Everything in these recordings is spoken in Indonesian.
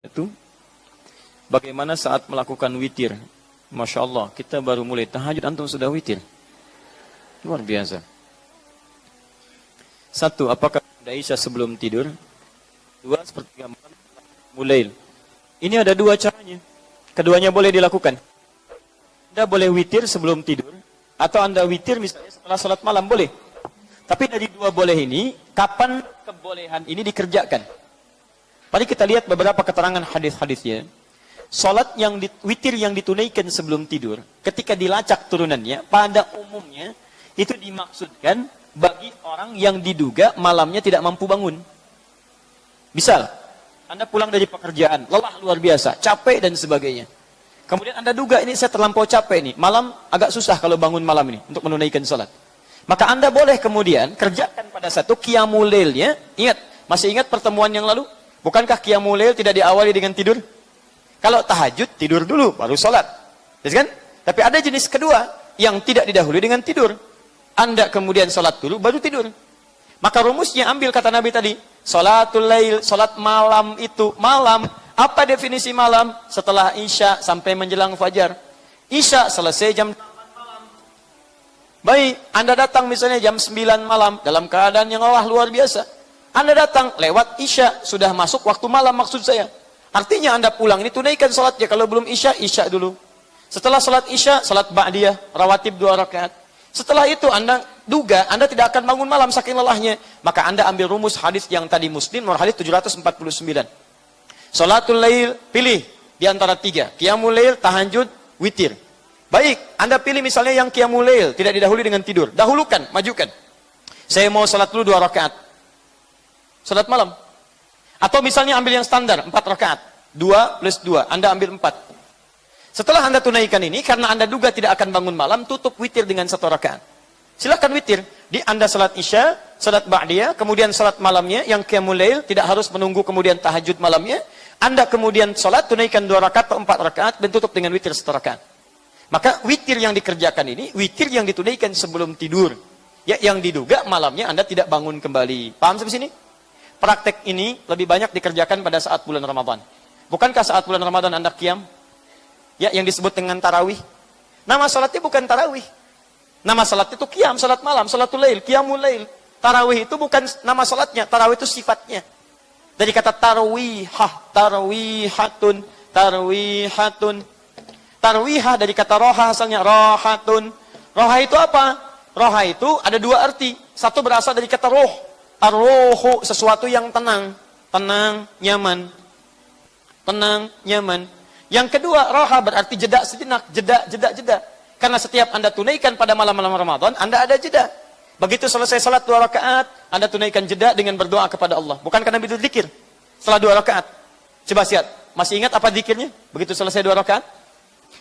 Itu bagaimana saat melakukan witir. Masya Allah, kita baru mulai tahajud, antum sudah witir. Luar biasa. Satu, apakah ada isya sebelum tidur? Dua, sepertiga malam mulai. Ini ada dua caranya. Keduanya boleh dilakukan. Anda boleh witir sebelum tidur, atau Anda witir misalnya setelah salat malam, boleh. Tapi dari dua boleh ini, kapan kebolehan ini dikerjakan? Mari kita lihat beberapa keterangan hadis-hadisnya. Salat yang witir yang ditunaikan sebelum tidur, ketika dilacak turunannya, pada umumnya itu dimaksudkan bagi orang yang diduga malamnya tidak mampu bangun. Misal, Anda pulang dari pekerjaan, lelah luar biasa, capek dan sebagainya. Kemudian Anda duga ini saya terlampau capek nih, malam agak susah kalau bangun malam ini untuk menunaikan salat. Maka Anda boleh kemudian kerjakan pada satu qiyamul lailnya. Ingat, masih ingat pertemuan yang lalu? Bukankah qiyamul lail tidak diawali dengan tidur? Kalau tahajud, tidur dulu, baru sholat. Kan? Tapi ada jenis kedua, yang tidak didahului dengan tidur. Anda kemudian sholat dulu, baru tidur. Maka rumusnya ambil kata Nabi tadi. Sholatul lail, sholat malam itu. Malam, apa definisi malam? Setelah isya sampai menjelang fajar. Isya selesai jam 8 malam. Baik, Anda datang misalnya jam 9 malam, dalam keadaan yang luar biasa. Anda datang lewat isya, sudah masuk waktu malam maksud saya. Artinya Anda pulang ini tunaikan salatnya. Kalau belum isya, isya dulu. Setelah salat isya, salat ba'diyah, rawatib 2 rakaat. Setelah itu Anda duga Anda tidak akan bangun malam saking lelahnya. Maka Anda ambil rumus hadis yang tadi Muslim, nomor hadis 749. Salatul lail, pilih di antara 3. Qiyamul lail, tahajud, witir. Baik, Anda pilih misalnya yang qiyamul lail, tidak didahului dengan tidur. Dahulukan, majukan. Saya mau salat dulu 2 rakaat. Salat malam. Atau misalnya ambil yang standar, 4 rakaat. 2 plus 2, Anda ambil 4. Setelah Anda tunaikan ini, karena Anda duga tidak akan bangun malam, tutup witir dengan 1 rakaat. Silakan witir. Di Anda salat isya, salat ba'diyah, kemudian salat malamnya, yang qiyamul lail, tidak harus menunggu kemudian tahajud malamnya. Anda kemudian salat, tunaikan 2 rakaat atau 4 rakaat, dan tutup dengan witir 1 rakaat. Maka witir yang dikerjakan ini, witir yang ditunaikan sebelum tidur. Ya, yang diduga malamnya Anda tidak bangun kembali. Paham sampai sini? Praktek ini lebih banyak dikerjakan pada saat bulan Ramadan. Bukankah saat bulan Ramadan Anda qiyam? Ya, yang disebut dengan tarawih. Nama salatnya bukan tarawih. Nama salat itu qiyam, salat malam, salatul lail, qiyamul lail. Tarawih itu bukan nama salatnya, tarawih itu sifatnya. Dari kata tarwihah, tarwihatun, tarwihatun. Tarwihah dari kata roha asalnya, rohatun. Roha itu apa? Roha itu ada 2 arti. Satu berasal dari kata roh. Ar-ruhu, sesuatu yang tenang. Tenang, nyaman. Tenang, nyaman. Yang kedua, roha berarti jeda sejenak. Jeda. Karena setiap Anda tunaikan pada malam-malam Ramadan, Anda ada jeda. Begitu selesai salat 2 rakaat, Anda tunaikan jeda dengan berdoa kepada Allah. Bukankah Nabi itu zikir? Setelah 2 rakaat. Coba lihat, masih ingat apa zikirnya? Begitu selesai 2 rakaat?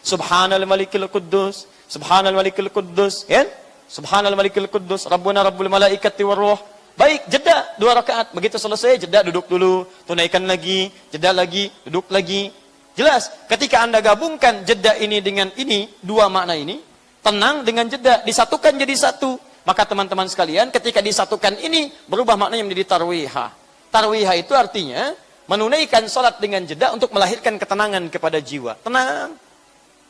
Subhanal malikil quddus, Subhanal malikil quddus, ya? Subhanal malikil quddus, Rabbuna rabbul malaikati warruh. Baik, jeda 2 rakaat. Begitu selesai, jeda duduk dulu. Tunaikan lagi, jeda lagi, duduk lagi. Jelas, ketika Anda gabungkan jeda ini dengan ini, 2 makna ini, tenang dengan jeda, disatukan jadi satu. Maka teman-teman sekalian, ketika disatukan ini, berubah maknanya menjadi tarwihah. Tarwihah itu artinya, menunaikan salat dengan jeda untuk melahirkan ketenangan kepada jiwa. Tenang.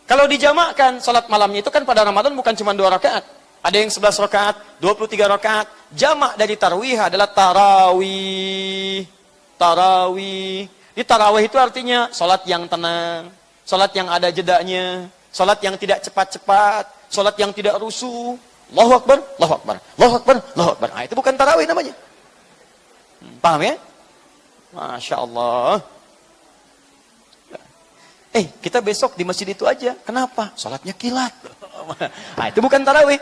Kalau dijamakkan, salat malamnya itu kan pada Ramadan bukan cuma 2 rakaat. Ada yang 11 rakaat, 23 rakaat. Jamak dari tarwih adalah tarawih. Tarawih. Di tarawih itu artinya salat yang tenang, salat yang ada jedanya, salat yang tidak cepat-cepat, salat yang tidak rusuh. Allahu Akbar, Allahu Akbar, Allahu Akbar, Allahu Akbar. Nah, itu bukan tarawih namanya. Paham ya? Masya Allah. Kita besok di masjid itu aja. Kenapa? Salatnya kilat. Nah, itu bukan tarawih.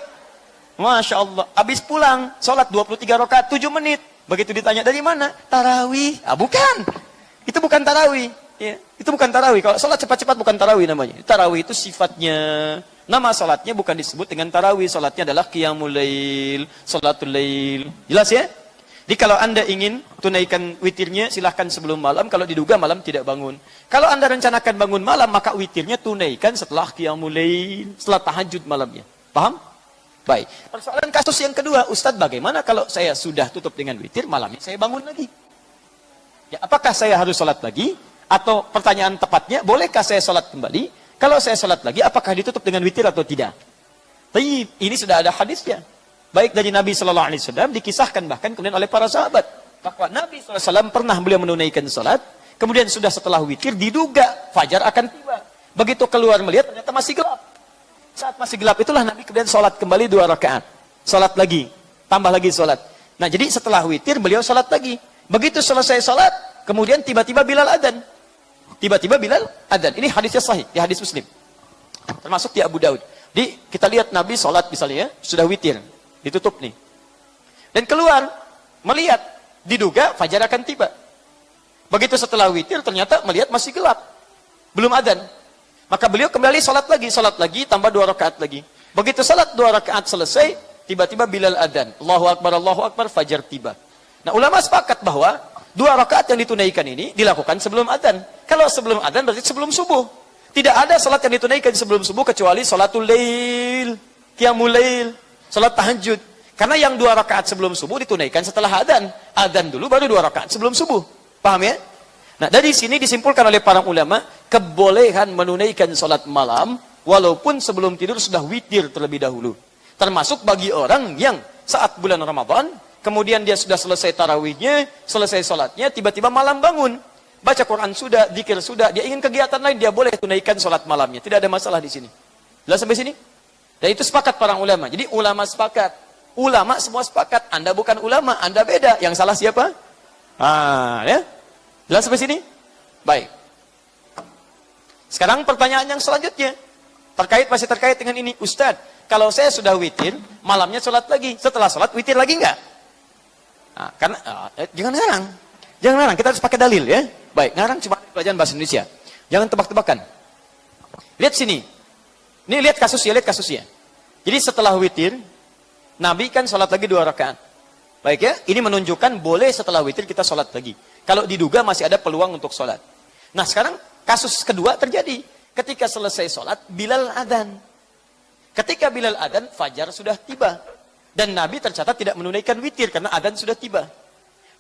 Masya Allah. Habis pulang, salat 23 rakaat, 7 menit. Begitu ditanya dari mana? Tarawih. Bukan. Itu bukan tarawih. Ya. Itu bukan tarawih. Kalau salat cepat-cepat bukan tarawih namanya. Tarawih itu sifatnya. Nama salatnya bukan disebut dengan tarawih. Salatnya adalah qiyamul lail, salatul lail. Jelas ya? Jadi kalau Anda ingin tunaikan witirnya, silahkan sebelum malam. Kalau diduga malam tidak bangun. Kalau Anda rencanakan bangun malam, maka witirnya tunaikan setelah qiyamul lail, setelah tahajud malamnya. Paham? Baik. Persoalan kasus yang kedua, Ustadz, bagaimana kalau saya sudah tutup dengan witir, malamnya saya bangun lagi? Ya, apakah saya harus sholat lagi? Atau pertanyaan tepatnya, bolehkah saya sholat kembali? Kalau saya sholat lagi, apakah ditutup dengan witir atau tidak? Tapi ini sudah ada hadisnya. Baik dari Nabi Sallallahu Alaihi Wasallam, dikisahkan bahkan kemudian oleh para sahabat. Bahwa Nabi SAW pernah beliau menunaikan sholat, kemudian sudah setelah witir, diduga fajar akan tiba. Begitu keluar melihat, ternyata masih gelap. Saat masih gelap itulah Nabi kemudian sholat kembali 2 rakaat. Sholat lagi, tambah lagi sholat. Nah jadi setelah witir, beliau sholat lagi. Begitu selesai sholat, kemudian tiba-tiba Bilal adzan. Tiba-tiba Bilal adzan. Ini hadisnya sahih, di hadis Muslim. Termasuk di Abu Daud. Di kita lihat Nabi sholat misalnya ya, sudah witir, ditutup nih. Dan keluar, melihat, diduga fajar akan tiba. Begitu setelah witir, ternyata melihat masih gelap. Belum adzan. Maka beliau kembali sholat lagi, tambah 2 rakaat lagi. Begitu sholat 2 rakaat selesai, tiba-tiba Bilal adzan. Allahu Akbar, fajar tiba. Nah ulama sepakat bahwa 2 rakaat yang ditunaikan ini dilakukan sebelum adzan. Kalau sebelum adzan berarti sebelum subuh. Tidak ada salat yang ditunaikan sebelum subuh kecuali salatul lail, qiyamul lail, salat tahajud. Karena yang 2 rakaat sebelum subuh ditunaikan setelah adzan. Adzan dulu baru 2 rakaat sebelum subuh. Paham ya? Nah, dari sini disimpulkan oleh para ulama kebolehan menunaikan salat malam walaupun sebelum tidur sudah witir terlebih dahulu. Termasuk bagi orang yang saat bulan Ramadan kemudian dia sudah selesai tarawihnya, selesai sholatnya, tiba-tiba malam bangun. Baca Quran sudah, zikir sudah, dia ingin kegiatan lain, dia boleh tunaikan sholat malamnya. Tidak ada masalah di sini. Jelas sampai sini? Dan itu sepakat para ulama. Jadi ulama sepakat. Ulama semua sepakat. Anda bukan ulama, Anda beda. Yang salah siapa? Ya? Jelas sampai sini? Baik. Sekarang pertanyaan yang selanjutnya. Masih terkait dengan ini. Ustadz, kalau saya sudah witir, malamnya sholat lagi. Setelah sholat, witir lagi enggak? Nah, karena jangan ngarang, kita harus pakai dalil ya. Baik, ngarang cuma pelajaran bahasa Indonesia. Jangan tebak-tebakan. Lihat sini. Ini lihat kasusnya. Jadi setelah witir, Nabi kan sholat lagi 2 rakaat. Baik ya, ini menunjukkan boleh setelah witir kita sholat lagi. Kalau diduga masih ada peluang untuk sholat. Nah sekarang kasus kedua terjadi. Ketika selesai sholat, Bilal adzan. Ketika Bilal adzan, fajar sudah tiba. Dan Nabi tercatat tidak menunaikan witir karena adzan sudah tiba.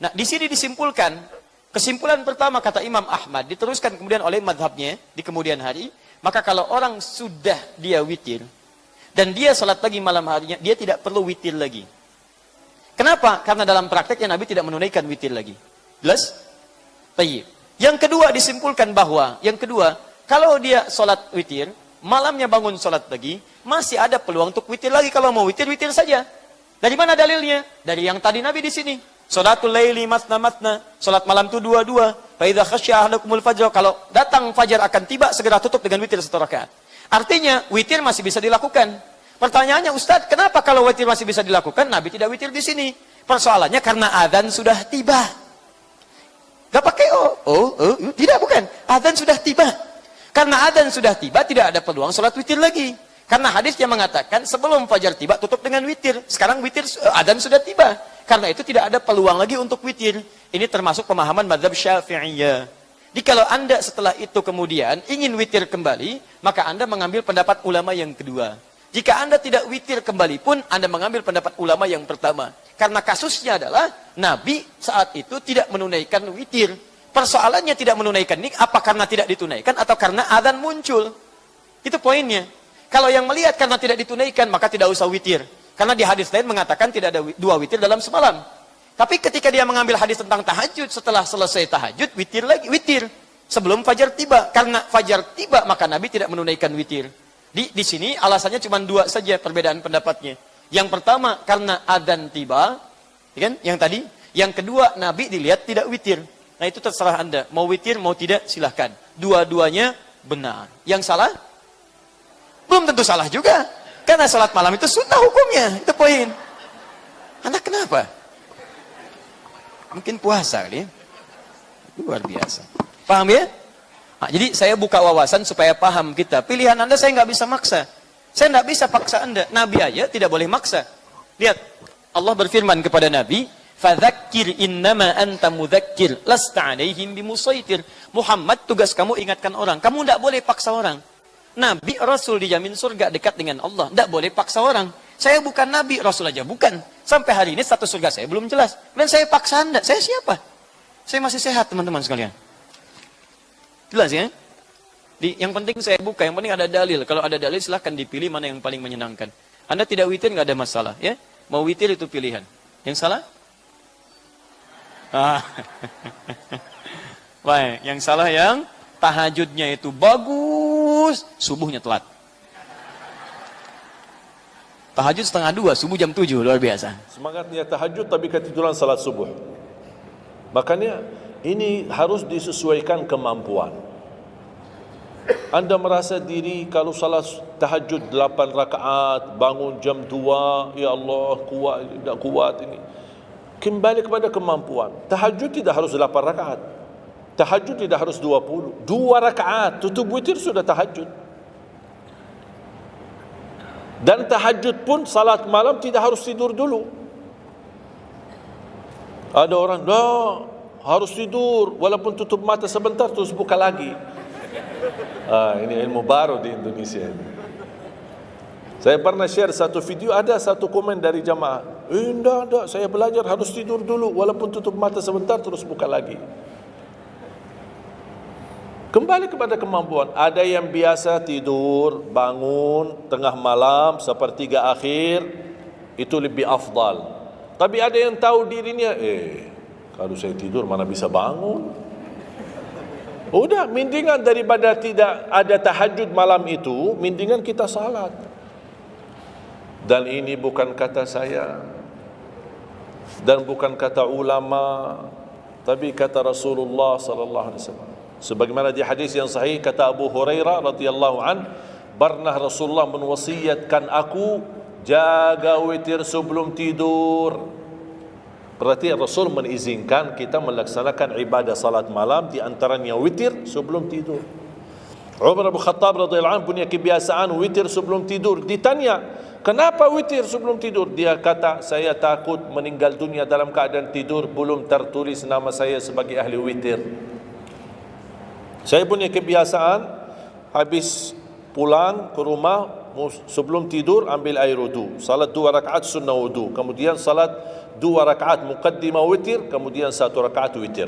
Nah, di sini disimpulkan, kesimpulan pertama kata Imam Ahmad, diteruskan kemudian oleh madhabnya di kemudian hari, maka kalau orang sudah dia witir, dan dia sholat lagi malam harinya, dia tidak perlu witir lagi. Kenapa? Karena dalam prakteknya Nabi tidak menunaikan witir lagi. Jelas? Baik. Yang kedua disimpulkan bahwa, kalau dia sholat witir, malamnya bangun sholat lagi, masih ada peluang untuk witir lagi. Kalau mau witir, witir saja. Dari mana dalilnya? Dari yang tadi Nabi di sini. Sholatul laili masna. Sholat malam itu 2-2. Fa idza khasya ahadakumul fajr. Kalau datang fajar akan tiba, segera tutup dengan witir 1 rakaat. Artinya, witir masih bisa dilakukan. Pertanyaannya, Ustaz, kenapa kalau witir masih bisa dilakukan, Nabi tidak witir di sini? Persoalannya karena adzan sudah tiba. Gak pakai tidak, bukan. Adzan sudah tiba. Karena adzan sudah tiba, tidak ada peluang sholat witir lagi. Karena hadis yang mengatakan sebelum fajar tiba tutup dengan witir. Sekarang witir adzan sudah tiba. Karena itu tidak ada peluang lagi untuk witir. Ini termasuk pemahaman mazhab Syafi'iyah. Jadi kalau Anda setelah itu kemudian ingin witir kembali, maka Anda mengambil pendapat ulama yang kedua. Jika Anda tidak witir kembali pun, Anda mengambil pendapat ulama yang pertama. Karena kasusnya adalah Nabi saat itu tidak menunaikan witir. Persoalannya tidak menunaikan ini apa karena tidak ditunaikan atau karena adzan muncul. Itu poinnya. Kalau yang melihat karena tidak ditunaikan, maka tidak usah witir. Karena di hadis lain mengatakan tidak ada 2 witir dalam semalam. Tapi ketika dia mengambil hadis tentang tahajud, setelah selesai tahajud, witir lagi, witir. Sebelum fajar tiba. Karena fajar tiba, maka Nabi tidak menunaikan witir. Di sini alasannya cuma 2 saja perbedaan pendapatnya. Yang pertama, karena adzan tiba. Kan? Yang tadi. Yang kedua, Nabi dilihat tidak witir. Nah itu terserah Anda. Mau witir, mau tidak, silahkan. Dua-duanya benar. Yang salah? Belum tentu salah juga. Karena salat malam itu sunnah hukumnya. Itu poin. Anda kenapa? Mungkin puasa kali ya. Luar biasa. Paham ya? Nah, jadi saya buka wawasan supaya paham kita. Pilihan Anda saya nggak bisa maksa. Saya nggak bisa paksa Anda. Nabi aja tidak boleh maksa. Lihat. Allah berfirman kepada Nabi. Fadzakir innama anta mudzakir. Lasta alaihim bimusaitir. Muhammad tugas kamu ingatkan orang. Kamu tidak boleh paksa orang. Nabi, Rasul dijamin surga dekat dengan Allah. Tidak boleh paksa orang. Saya bukan Nabi, Rasul aja bukan. Sampai hari ini status surga saya belum jelas. Dan saya paksa Anda. Saya siapa? Saya masih sehat teman-teman sekalian. Jelas ya? Yang penting saya buka, yang penting ada dalil. Kalau ada dalil silahkan dipilih mana yang paling menyenangkan. Anda tidak witir nggak ada masalah ya. Mau witir itu pilihan. Yang salah? Baik, yang salah yang tahajudnya itu bagus, subuhnya telat. Tahajud 1:30, subuh jam 7, luar biasa. Semangatnya tahajud tapi ketiduran salat subuh. Makanya ini harus disesuaikan kemampuan. Anda merasa diri kalau salat tahajud 8 rakaat, bangun jam 2, ya Allah, kuat, tidak kuat ini. Kembali kepada kemampuan. Tahajud tidak harus 8 rakaat. Tahajud tidak harus 20. 2 rakaat, tutup witir sudah tahajud. Dan tahajud pun salat malam tidak harus tidur dulu. Ada orang, harus tidur walaupun tutup mata sebentar terus buka lagi. Ini ilmu baru di Indonesia ini. Saya pernah share satu video, ada satu komen dari jamaah, enggak, saya belajar harus tidur dulu walaupun tutup mata sebentar terus buka lagi. Kembali kepada kemampuan. Ada yang biasa tidur, bangun tengah malam, sepertiga akhir, itu lebih afdal. Tapi ada yang tahu dirinya, kalau saya tidur mana bisa bangun. Udah, mendingan daripada tidak ada tahajud malam itu, mendingan kita salat. Dan ini bukan kata saya, dan bukan kata ulama, tapi kata Rasulullah sallallahu alaihi wasallam. Sebagaimana di hadis yang sahih kata Abu Hurairah radhiyallahu an, pernah Rasulullah menwasiatkan aku jaga witir sebelum tidur. Berarti Rasul mengizinkan kita melaksanakan ibadah salat malam, di antaranya witir sebelum tidur. Umar bin Khattab radhiyallahu anhu punya kebiasaan witir sebelum tidur. Ditanya, kenapa witir sebelum tidur? Dia kata, saya takut meninggal dunia dalam keadaan tidur, belum tertulis nama saya sebagai ahli witir. Saya punya kebiasaan, habis pulang ke rumah, sebelum tidur ambil air wudu, salat 2 rakaat sunnah wudu, kemudian salat 2 rakaat muqaddimah witir, kemudian 1 rakaat witir,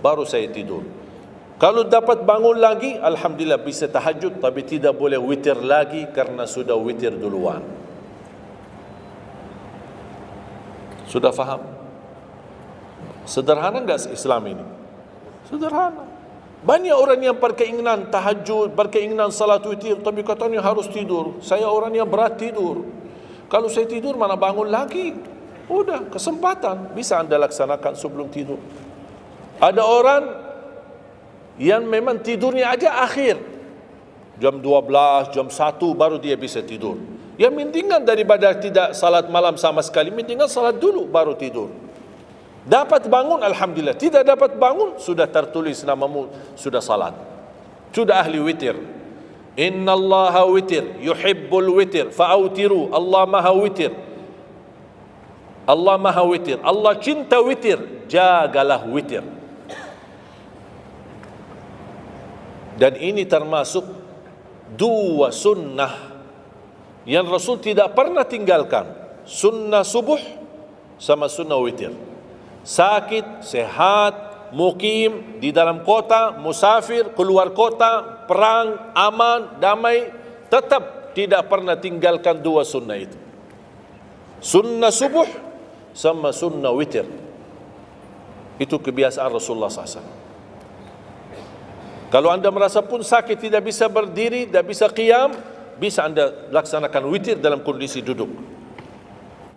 baru saya tidur. Kalau dapat bangun lagi, alhamdulillah bisa tahajud, tapi tidak boleh witir lagi karena sudah witir duluan. Sudah faham? Sederhana enggak Islam ini? Sederhana. Banyak orang yang berkeinginan tahajud, berkeinginan salat witir, tapi katanya harus tidur. Saya orang yang berat tidur. Kalau saya tidur mana bangun lagi? Udah, kesempatan bisa Anda laksanakan sebelum tidur. Ada orang yang memang tidurnya aja akhir, jam 12, jam 1 baru dia bisa tidur. Ya mendingan daripada tidak salat malam sama sekali, mendingan salat dulu baru tidur. Dapat bangun, alhamdulillah. Tidak dapat bangun, sudah tertulis namamu, sudah salat, sudah ahli witir. Inna Allaha witir, yuhibbul witir, fa'autiru. Allah maha witir, Allah maha witir, Allah cinta witir, jagalah witir. Dan ini termasuk 2 sunnah yang Rasul tidak pernah tinggalkan, sunnah subuh sama sunnah witir. Sakit, sehat, mukim, di dalam kota, musafir, keluar kota, perang, aman, damai, tetap tidak pernah tinggalkan 2 sunnah itu. Sunnah subuh sama sunnah witir. Itu kebiasaan Rasulullah SAW. Kalau anda merasa pun sakit, tidak bisa berdiri, tidak bisa qiyam, bisa anda laksanakan witir dalam kondisi duduk.